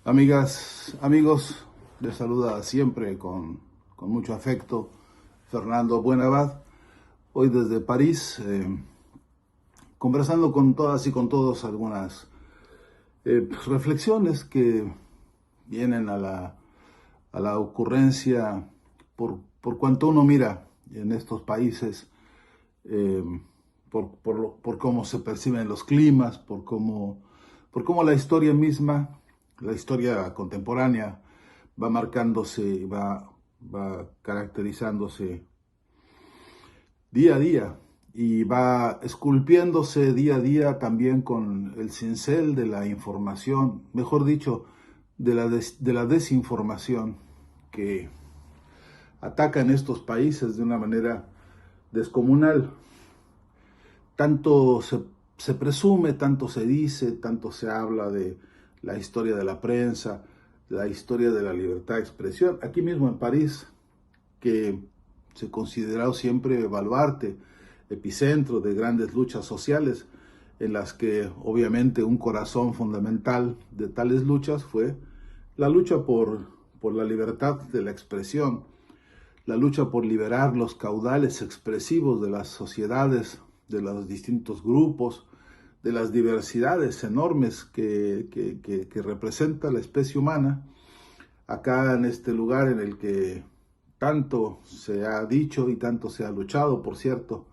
Amigas, amigos, les saluda siempre con mucho afecto Fernando Buenabad, hoy desde París, conversando con todas y con todos algunas reflexiones que vienen a la ocurrencia por cuanto uno mira en estos países, eh, por cómo se perciben los climas, por cómo la historia misma, la historia contemporánea, va marcándose y va caracterizándose día a día y va esculpiéndose día a día también con el cincel de la información, mejor dicho, de la desinformación que ataca en estos países de una manera descomunal. Tanto se presume, tanto se dice, tanto se habla de la historia de la prensa, la historia de la libertad de expresión. Aquí mismo en París, que se ha considerado siempre baluarte, epicentro de grandes luchas sociales, en las que obviamente un corazón fundamental de tales luchas fue la lucha por la libertad de la expresión, la lucha por liberar los caudales expresivos de las sociedades, de los distintos grupos, de las diversidades enormes que representa la especie humana, acá en este lugar en el que tanto se ha dicho y tanto se ha luchado, por cierto.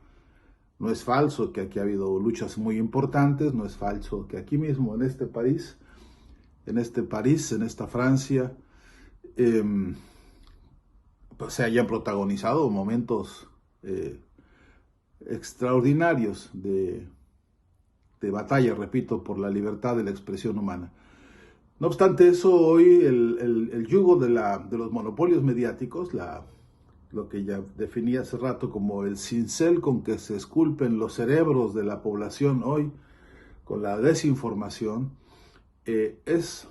No es falso que aquí ha habido luchas muy importantes, no es falso que aquí mismo, en esta Francia, eh, pues se hayan protagonizado momentos extraordinarios de batalla, repito, por la libertad de la expresión humana. No obstante eso, hoy el yugo de los monopolios mediáticos, lo que ya definí hace rato como el cincel con que se esculpen los cerebros de la población hoy, con la desinformación, es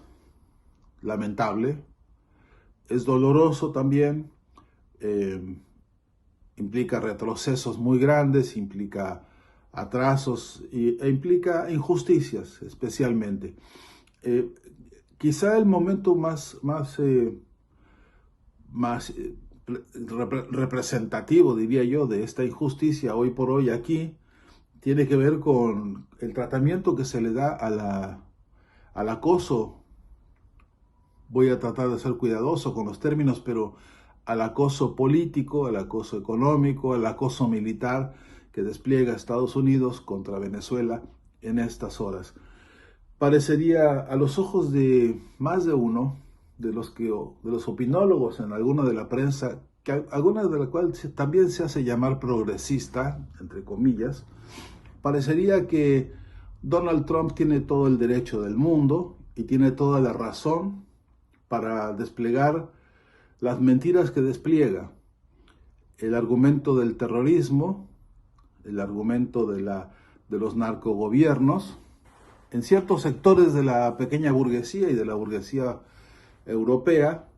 lamentable, es doloroso también, eh, implica retrocesos muy grandes, implica atrasos e implica injusticias especialmente. Eh, Quizá el momento más representativo, diría yo, de esta injusticia hoy por hoy aquí, tiene que ver con el tratamiento que se le da al acoso. Voy a tratar de ser cuidadoso con los términos, pero al acoso político, al acoso económico, al acoso militar que despliega Estados Unidos contra Venezuela en estas horas. Parecería a los ojos de más de uno, de los opinólogos en alguna de la prensa, que alguna de la cual también se hace llamar progresista, entre comillas, parecería que Donald Trump tiene todo el derecho del mundo y tiene toda la razón para desplegar las mentiras que despliega. El argumento del terrorismo, el argumento de los narcogobiernos, en ciertos sectores de la pequeña burguesía y de la burguesía europea,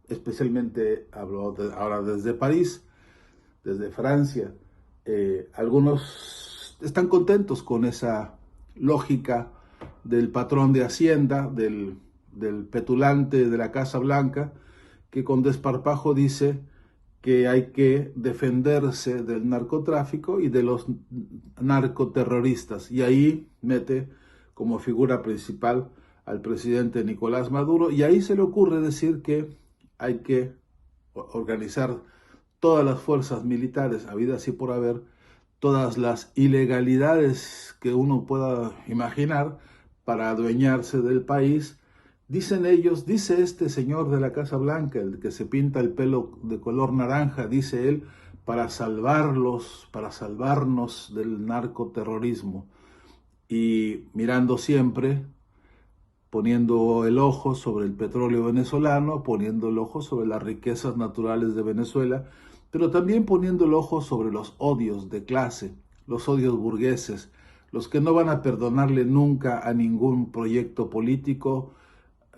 especialmente hablo ahora desde París, desde Francia, algunos están contentos con esa lógica del patrón de Hacienda, del petulante de la Casa Blanca, que con desparpajo dice que hay que defenderse del narcotráfico y de los narcoterroristas. Y ahí mete como figura principal al presidente Nicolás Maduro, y ahí se le ocurre decir que hay que organizar todas las fuerzas militares habidas y por haber, todas las ilegalidades que uno pueda imaginar para adueñarse del país. Dicen ellos, dice este señor de la Casa Blanca, el que se pinta el pelo de color naranja, dice él, para salvarlos, para salvarnos del narcoterrorismo. Y mirando siempre, poniendo el ojo sobre el petróleo venezolano, poniendo el ojo sobre las riquezas naturales de Venezuela, pero también poniendo el ojo sobre los odios de clase, los odios burgueses, los que no van a perdonarle nunca a ningún proyecto político,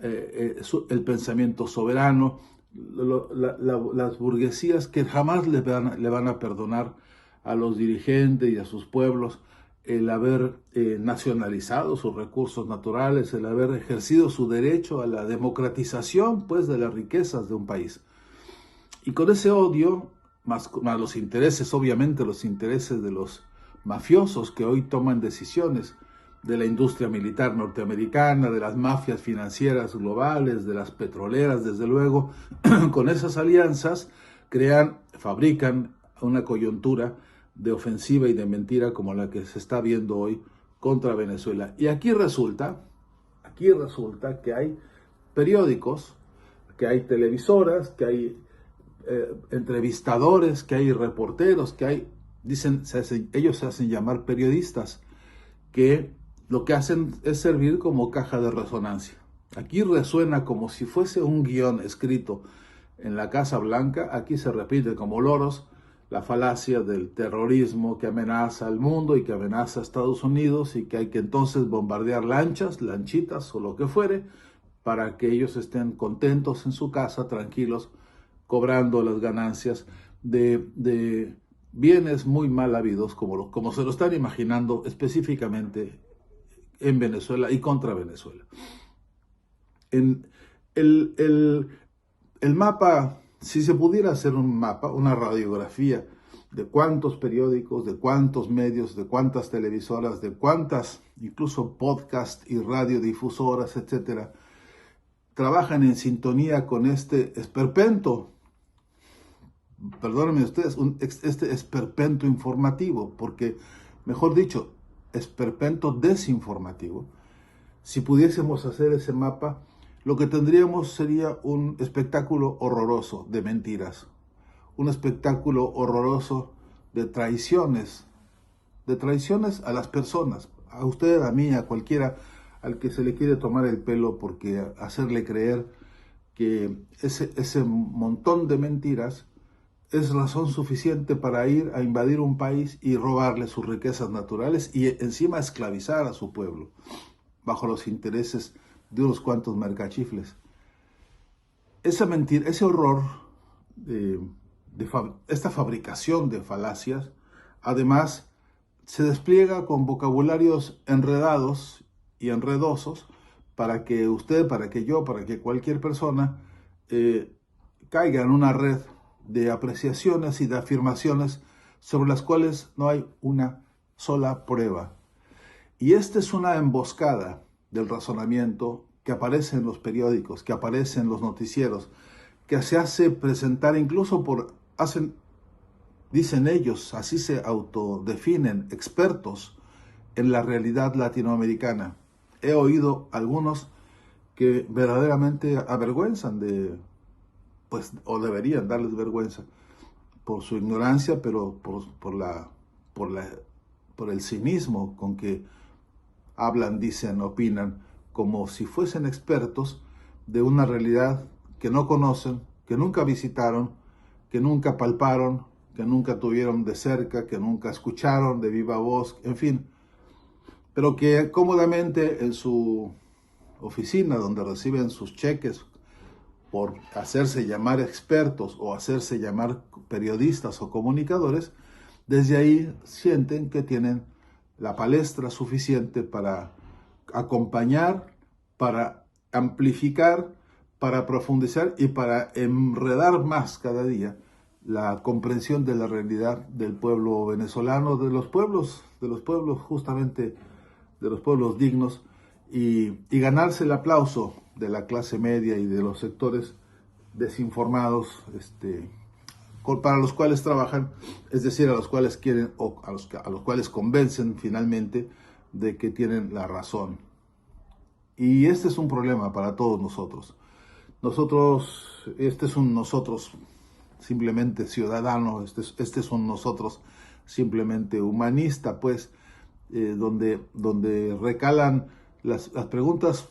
el pensamiento soberano, las burguesías que jamás le van a perdonar a los dirigentes y a sus pueblos el haber nacionalizado sus recursos naturales, el haber ejercido su derecho a la democratización, pues, de las riquezas de un país. Y con ese odio, más los intereses, obviamente los intereses de los mafiosos que hoy toman decisiones, de la industria militar norteamericana, de las mafias financieras globales, de las petroleras, desde luego, con esas alianzas fabrican una coyuntura de ofensiva y de mentira como la que se está viendo hoy contra Venezuela. Y aquí resulta que hay periódicos, que hay televisoras, que hay entrevistadores, que hay reporteros, que hay, ellos se hacen llamar periodistas, que lo que hacen es servir como caja de resonancia. Aquí resuena como si fuese un guión escrito en la Casa Blanca. Aquí se repite como loros la falacia del terrorismo que amenaza al mundo y que amenaza a Estados Unidos, y que hay que entonces bombardear lanchitas o lo que fuere, para que ellos estén contentos en su casa, tranquilos, cobrando las ganancias de bienes muy mal habidos, como se lo están imaginando específicamente en Venezuela y contra Venezuela. El mapa, si se pudiera hacer un mapa, una radiografía de cuántos periódicos, de cuántos medios, de cuántas televisoras, de cuántas incluso podcast y radiodifusoras, etcétera, trabajan en sintonía con este esperpento, perdónenme ustedes, este esperpento informativo, porque, mejor dicho, esperpento desinformativo. Si pudiésemos hacer ese mapa, lo que tendríamos sería un espectáculo horroroso de mentiras, un espectáculo horroroso de traiciones a las personas, a usted, a mí, a cualquiera al que se le quiere tomar el pelo, porque hacerle creer que ese montón de mentiras es razón suficiente para ir a invadir un país y robarle sus riquezas naturales y encima esclavizar a su pueblo bajo los intereses de unos cuantos mercachifles. Esa mentira, ese horror, esta fabricación de falacias, además se despliega con vocabularios enredados y enredosos para que usted, para que yo, para que cualquier persona caiga en una red de apreciaciones y de afirmaciones sobre las cuales no hay una sola prueba. Y esta es una emboscada del razonamiento que aparece en los periódicos, que aparece en los noticieros, que se hace presentar incluso dicen ellos, así se autodefinen, expertos en la realidad latinoamericana. He oído algunos que verdaderamente avergüenzan o deberían darles vergüenza por su ignorancia, pero por el cinismo con que hablan, dicen, opinan, como si fuesen expertos de una realidad que no conocen, que nunca visitaron, que nunca palparon, que nunca tuvieron de cerca, que nunca escucharon de viva voz, en fin, pero que cómodamente en su oficina, donde reciben sus cheques por hacerse llamar expertos o hacerse llamar periodistas o comunicadores, desde ahí sienten que tienen la palestra suficiente para acompañar, para amplificar, para profundizar y para enredar más cada día la comprensión de la realidad del pueblo venezolano, de los pueblos justamente, de los pueblos dignos, y ganarse el aplauso de la clase media y de los sectores desinformados, para los cuales trabajan, es decir, a los cuales quieren o a los cuales convencen finalmente de que tienen la razón. Y este es un problema para todos nosotros. Este es un nosotros simplemente ciudadano, este es un nosotros simplemente humanista, pues, donde recalan las preguntas,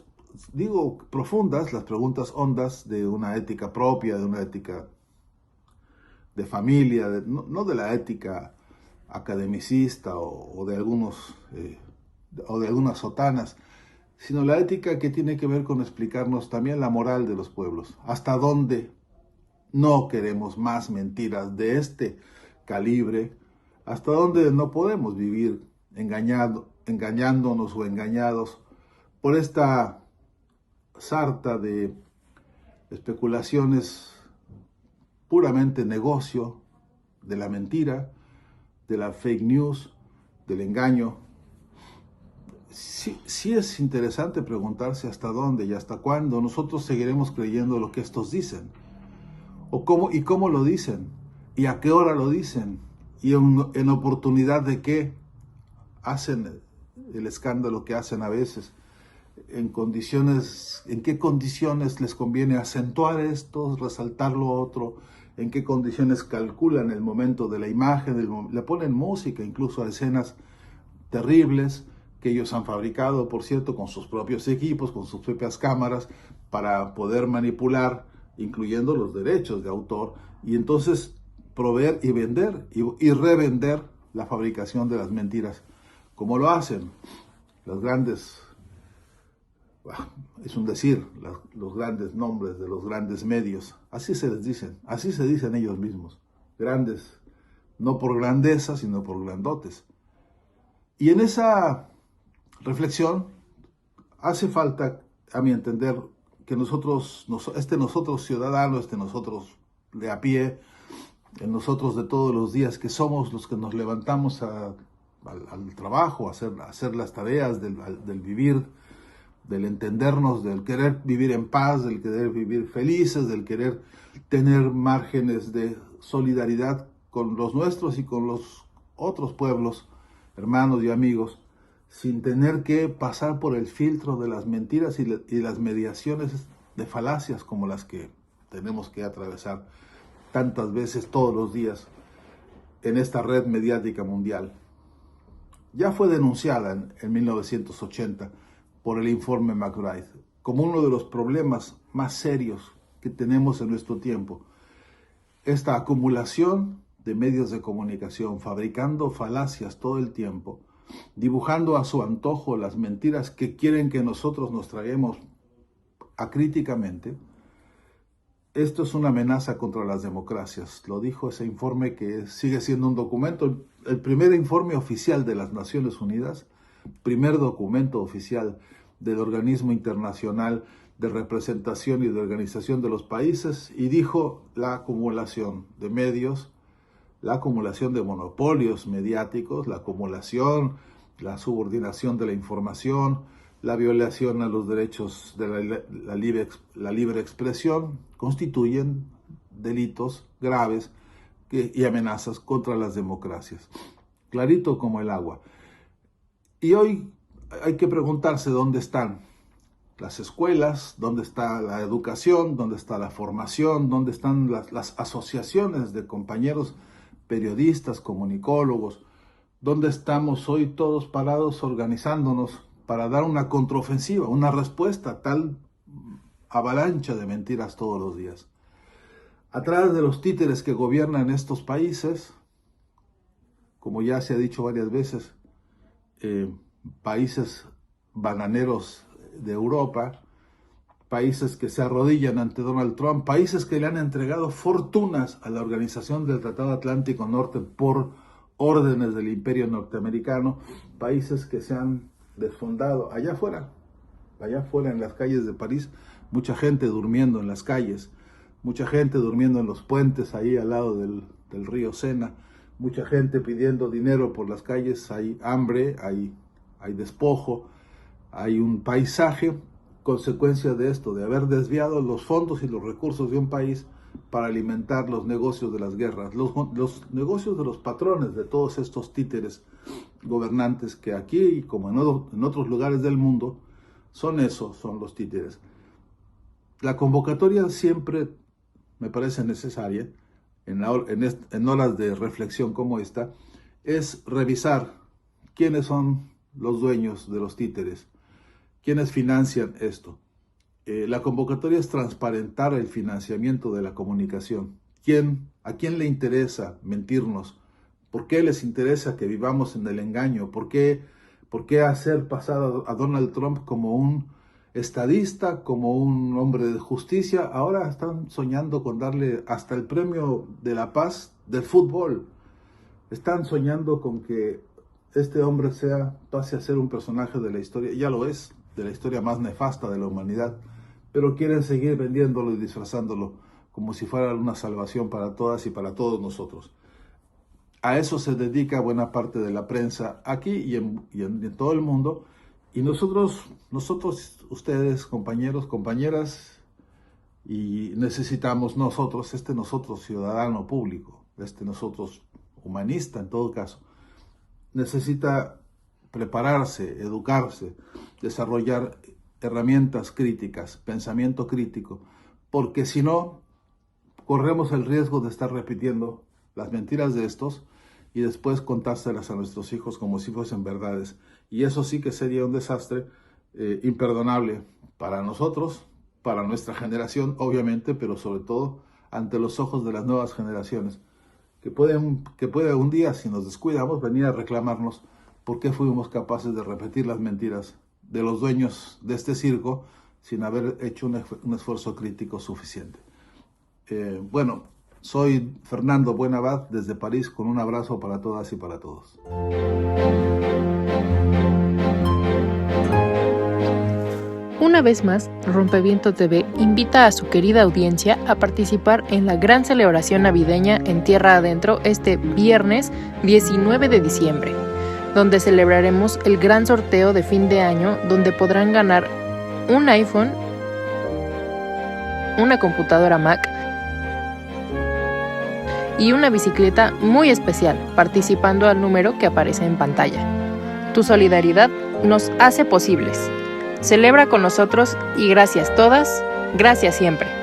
digo, profundas, las preguntas hondas de una ética propia, de una ética de familia, no de la ética academicista o de algunas sotanas, sino la ética que tiene que ver con explicarnos también la moral de los pueblos. ¿Hasta dónde no queremos más mentiras de este calibre? ¿Hasta dónde no podemos vivir engañándonos o engañados por esta sarta de especulaciones puramente negocio, de la mentira, de la fake news, del engaño. Sí es interesante preguntarse hasta dónde y hasta cuándo nosotros seguiremos creyendo lo que estos dicen, o cómo lo dicen, y a qué hora lo dicen, y en oportunidad de qué hacen el escándalo que hacen a veces, en qué condiciones les conviene acentuar esto, resaltar lo otro, en qué condiciones calculan el momento de la imagen, le ponen música incluso a escenas terribles que ellos han fabricado, por cierto, con sus propios equipos, con sus propias cámaras, para poder manipular, incluyendo los derechos de autor, y entonces proveer y vender y revender la fabricación de las mentiras, como lo hacen las grandes, es un decir, los grandes nombres de los grandes medios, así se les dicen, así se dicen ellos mismos, grandes, no por grandeza, sino por grandotes. Y en esa reflexión hace falta, a mi entender, que nosotros ciudadanos, nosotros de a pie, en nosotros de todos los días, que somos los que nos levantamos al trabajo, a hacer las tareas del vivir, del entendernos, del querer vivir en paz, del querer vivir felices, del querer tener márgenes de solidaridad con los nuestros y con los otros pueblos, hermanos y amigos, sin tener que pasar por el filtro de las mentiras y las mediaciones de falacias como las que tenemos que atravesar tantas veces todos los días en esta red mediática mundial. Ya fue denunciada en 1980 por el informe McBride como uno de los problemas más serios que tenemos en nuestro tiempo. Esta acumulación de medios de comunicación fabricando falacias todo el tiempo, dibujando a su antojo las mentiras que quieren que nosotros nos traguemos acríticamente. Esto es una amenaza contra las democracias. Lo dijo ese informe, que sigue siendo un documento, el primer informe oficial de las Naciones Unidas, primer documento oficial del organismo internacional de representación y de organización de los países, y dijo la acumulación de medios, la acumulación de monopolios mediáticos, la acumulación, la subordinación de la información, la violación a los derechos de la libre expresión, constituyen delitos graves y amenazas contra las democracias. Clarito como el agua. Y hoy hay que preguntarse dónde están las escuelas, dónde está la educación, dónde está la formación, dónde están las asociaciones de compañeros periodistas, comunicólogos, dónde estamos hoy todos parados organizándonos para dar una contraofensiva, una respuesta a tal avalancha de mentiras todos los días. Atrás de los títeres que gobiernan estos países, como ya se ha dicho varias veces, países bananeros de Europa, países que se arrodillan ante Donald Trump, países que le han entregado fortunas a la Organización del Tratado Atlántico Norte por órdenes del Imperio Norteamericano, países que se han desfondado allá afuera en las calles de París, mucha gente durmiendo en las calles, mucha gente durmiendo en los puentes ahí al lado del río Sena, mucha gente pidiendo dinero por las calles, hay hambre, hay despojo, hay un paisaje, consecuencia de esto, de haber desviado los fondos y los recursos de un país para alimentar los negocios de las guerras, los negocios de los patrones de todos estos títeres gobernantes que aquí, como en otros lugares del mundo, son los títeres. La convocatoria siempre me parece necesaria, en horas de reflexión como esta, es revisar quiénes son los dueños de los títeres, quiénes financian esto. La convocatoria es transparentar el financiamiento de la comunicación. ¿A quién le interesa mentirnos? ¿Por qué les interesa que vivamos en el engaño? ¿Por qué hacer pasar a Donald Trump como un estadista, como un hombre de justicia? Ahora están soñando con darle hasta el premio de la paz del fútbol. Están soñando con que este hombre pase a ser un personaje de la historia, ya lo es, de la historia más nefasta de la humanidad, pero quieren seguir vendiéndolo y disfrazándolo como si fuera una salvación para todas y para todos nosotros. A eso se dedica buena parte de la prensa aquí y en todo el mundo. Y nosotros, ustedes, compañeros, compañeras, y necesitamos nosotros ciudadano público, nosotros humanista en todo caso, necesita prepararse, educarse, desarrollar herramientas críticas, pensamiento crítico, porque si no, corremos el riesgo de estar repitiendo las mentiras de estos y después contárselas a nuestros hijos como si fuesen verdades. Y eso sí que sería un desastre imperdonable para nosotros, para nuestra generación, obviamente, pero sobre todo ante los ojos de las nuevas generaciones, que puede un día, si nos descuidamos, venir a reclamarnos por qué fuimos capaces de repetir las mentiras de los dueños de este circo sin haber hecho un esfuerzo crítico suficiente. Bueno, soy Fernando Buenabad desde París, con un abrazo para todas y para todos. Una vez más, Rompeviento TV invita a su querida audiencia a participar en la gran celebración navideña en Tierra Adentro este viernes 19 de diciembre, donde celebraremos el gran sorteo de fin de año, donde podrán ganar un iPhone, una computadora Mac y una bicicleta muy especial, participando al número que aparece en pantalla. Tu solidaridad nos hace posibles. Celebra con nosotros y gracias todas, gracias siempre.